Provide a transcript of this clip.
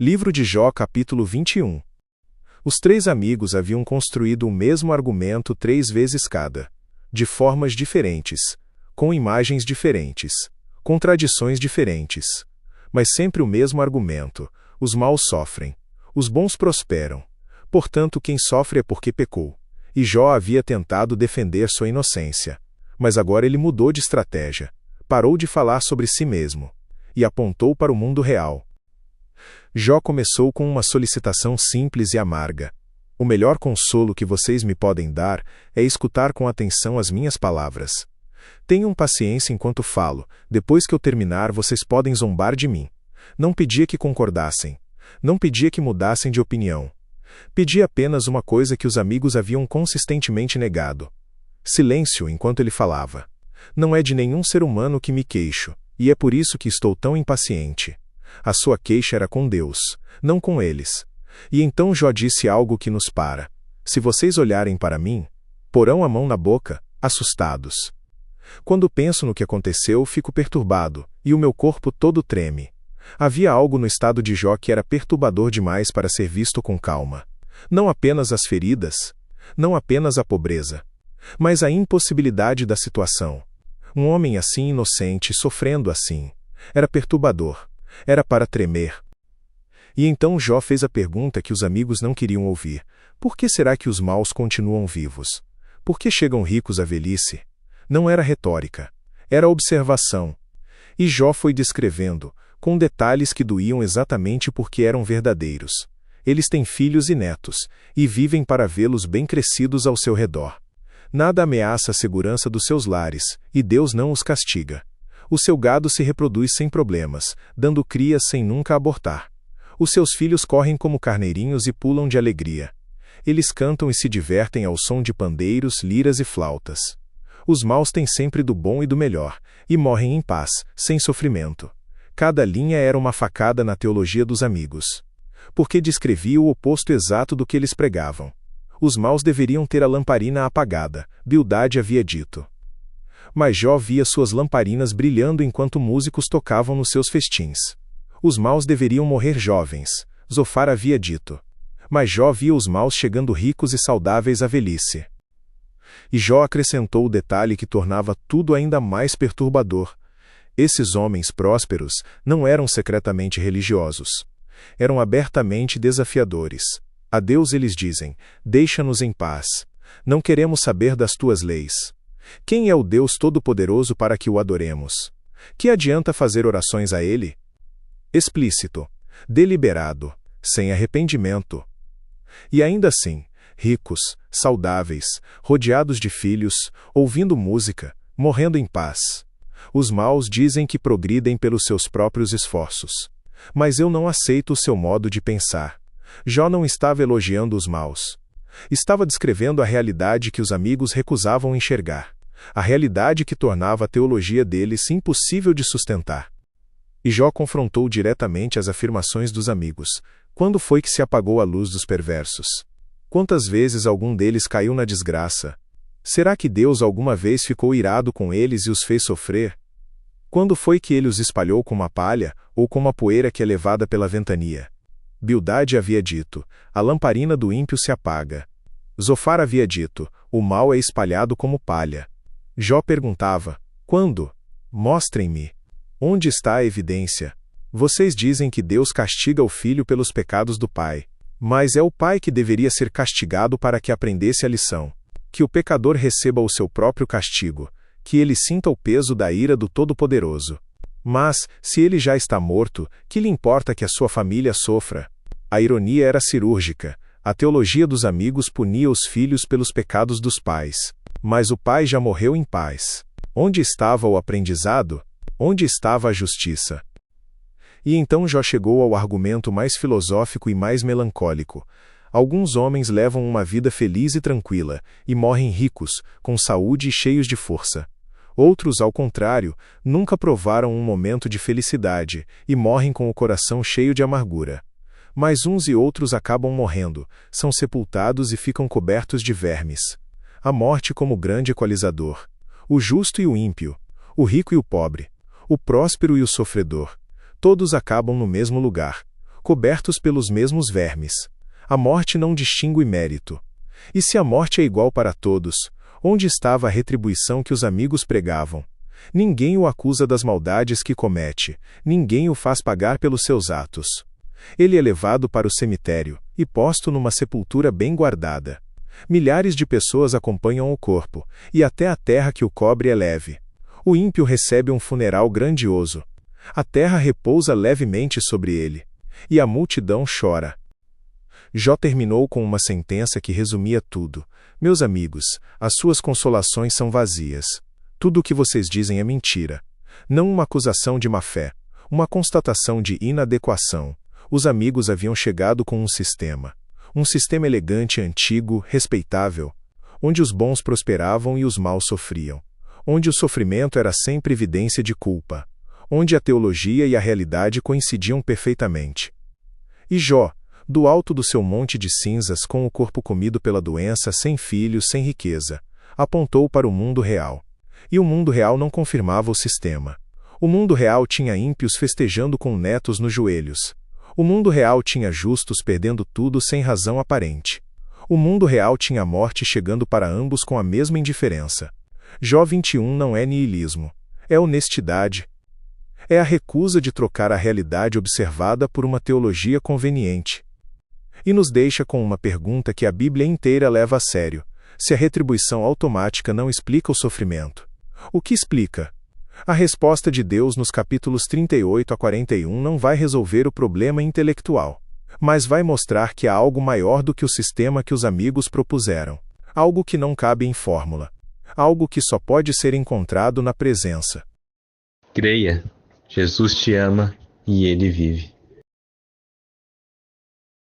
Livro de Jó, capítulo 21. Os três amigos haviam construído o mesmo argumento 3 vezes cada, de formas diferentes, com imagens diferentes, contradições diferentes, mas sempre o mesmo argumento: os maus sofrem, os bons prosperam, portanto quem sofre é porque pecou. E Jó havia tentado defender sua inocência, mas agora ele mudou de estratégia, parou de falar sobre si mesmo, e apontou para o mundo real. Jó começou com uma solicitação simples e amarga. O melhor consolo que vocês me podem dar é escutar com atenção as minhas palavras. Tenham paciência enquanto falo, depois que eu terminar vocês podem zombar de mim. Não pedia que concordassem. Não pedia que mudassem de opinião. Pedi apenas uma coisa que os amigos haviam consistentemente negado: silêncio enquanto ele falava. Não é de nenhum ser humano que me queixo, e é por isso que estou tão impaciente. A sua queixa era com Deus, não com eles. E então Jó disse algo que nos para. Se vocês olharem para mim, porão a mão na boca, assustados. Quando penso no que aconteceu, fico perturbado, e o meu corpo todo treme. Havia algo no estado de Jó que era perturbador demais para ser visto com calma. Não apenas as feridas, não apenas a pobreza, mas a impossibilidade da situação. Um homem assim inocente, sofrendo assim, era perturbador. Era para tremer. E então Jó fez a pergunta que os amigos não queriam ouvir: por que será que os maus continuam vivos? Por que chegam ricos à velhice? Não era retórica, era observação. E Jó foi descrevendo, com detalhes que doíam exatamente porque eram verdadeiros. Eles têm filhos e netos, e vivem para vê-los bem crescidos ao seu redor. Nada ameaça a segurança dos seus lares, e Deus não os castiga. O seu gado se reproduz sem problemas, dando crias sem nunca abortar. Os seus filhos correm como carneirinhos e pulam de alegria. Eles cantam e se divertem ao som de pandeiros, liras e flautas. Os maus têm sempre do bom e do melhor, e morrem em paz, sem sofrimento. Cada linha era uma facada na teologia dos amigos, porque descrevia o oposto exato do que eles pregavam. Os maus deveriam ter a lamparina apagada, Bildade havia dito. Mas Jó via suas lamparinas brilhando enquanto músicos tocavam nos seus festins. Os maus deveriam morrer jovens, Zofar havia dito. Mas Jó via os maus chegando ricos e saudáveis à velhice. E Jó acrescentou o detalhe que tornava tudo ainda mais perturbador: esses homens prósperos não eram secretamente religiosos. Eram abertamente desafiadores. A Deus eles dizem: deixa-nos em paz. Não queremos saber das tuas leis. Quem é o Deus Todo-Poderoso para que o adoremos? Que adianta fazer orações a Ele? Explícito, deliberado, sem arrependimento. E ainda assim, ricos, saudáveis, rodeados de filhos, ouvindo música, morrendo em paz. Os maus dizem que progridem pelos seus próprios esforços. Mas eu não aceito o seu modo de pensar. Jó não estava elogiando os maus. Estava descrevendo a realidade que os amigos recusavam enxergar. A realidade que tornava a teologia deles impossível de sustentar. E Jó confrontou diretamente as afirmações dos amigos. Quando foi que se apagou a luz dos perversos? Quantas vezes algum deles caiu na desgraça? Será que Deus alguma vez ficou irado com eles e os fez sofrer? Quando foi que ele os espalhou como a palha, ou como a poeira que é levada pela ventania? Bildade havia dito: a lamparina do ímpio se apaga. Zofar havia dito: o mal é espalhado como palha. Jó perguntava: quando? Mostrem-me. Onde está a evidência? Vocês dizem que Deus castiga o filho pelos pecados do pai. Mas é o pai que deveria ser castigado para que aprendesse a lição. Que o pecador receba o seu próprio castigo, que ele sinta o peso da ira do Todo-Poderoso. Mas, se ele já está morto, que lhe importa que a sua família sofra? A ironia era cirúrgica. A teologia dos amigos punia os filhos pelos pecados dos pais. Mas o pai já morreu em paz. Onde estava o aprendizado? Onde estava a justiça? E então Jó chegou ao argumento mais filosófico e mais melancólico. Alguns homens levam uma vida feliz e tranquila, e morrem ricos, com saúde e cheios de força. Outros, ao contrário, nunca provaram um momento de felicidade, e morrem com o coração cheio de amargura. Mas uns e outros acabam morrendo, são sepultados e ficam cobertos de vermes. A morte como grande equalizador. O justo e o ímpio, o rico e o pobre, o próspero e o sofredor, todos acabam no mesmo lugar. cobertos pelos mesmos vermes. A morte não distingue mérito. E se a morte é igual para todos, onde estava a retribuição que os amigos pregavam? Ninguém o acusa das maldades que comete, ninguém o faz pagar pelos seus atos. Ele é levado para o cemitério, e posto numa sepultura bem guardada. Milhares de pessoas acompanham o corpo, e até a terra que o cobre é leve. O ímpio recebe um funeral grandioso. A terra repousa levemente sobre ele, e a multidão chora. Jó terminou com uma sentença que resumia tudo. Meus amigos, as suas consolações são vazias. Tudo o que vocês dizem é mentira. Não uma acusação de má-fé, uma constatação de inadequação. Os amigos haviam chegado com um sistema elegante, antigo, respeitável, onde os bons prosperavam e os maus sofriam, onde o sofrimento era sempre evidência de culpa, onde a teologia e a realidade coincidiam perfeitamente. E Jó, do alto do seu monte de cinzas, com o corpo comido pela doença, sem filhos, sem riqueza, apontou para o mundo real. E o mundo real não confirmava o sistema. O mundo real tinha ímpios festejando com netos nos joelhos. O mundo real tinha justos perdendo tudo sem razão aparente. O mundo real tinha a morte chegando para ambos com a mesma indiferença. Jó 21 não é niilismo. É honestidade. É a recusa de trocar a realidade observada por uma teologia conveniente. E nos deixa com uma pergunta que a Bíblia inteira leva a sério: se a retribuição automática não explica o sofrimento, o que explica? A resposta de Deus nos capítulos 38 a 41 não vai resolver o problema intelectual, mas vai mostrar que há algo maior do que o sistema que os amigos propuseram, algo que não cabe em fórmula, algo que só pode ser encontrado na presença. Creia, Jesus te ama e Ele vive.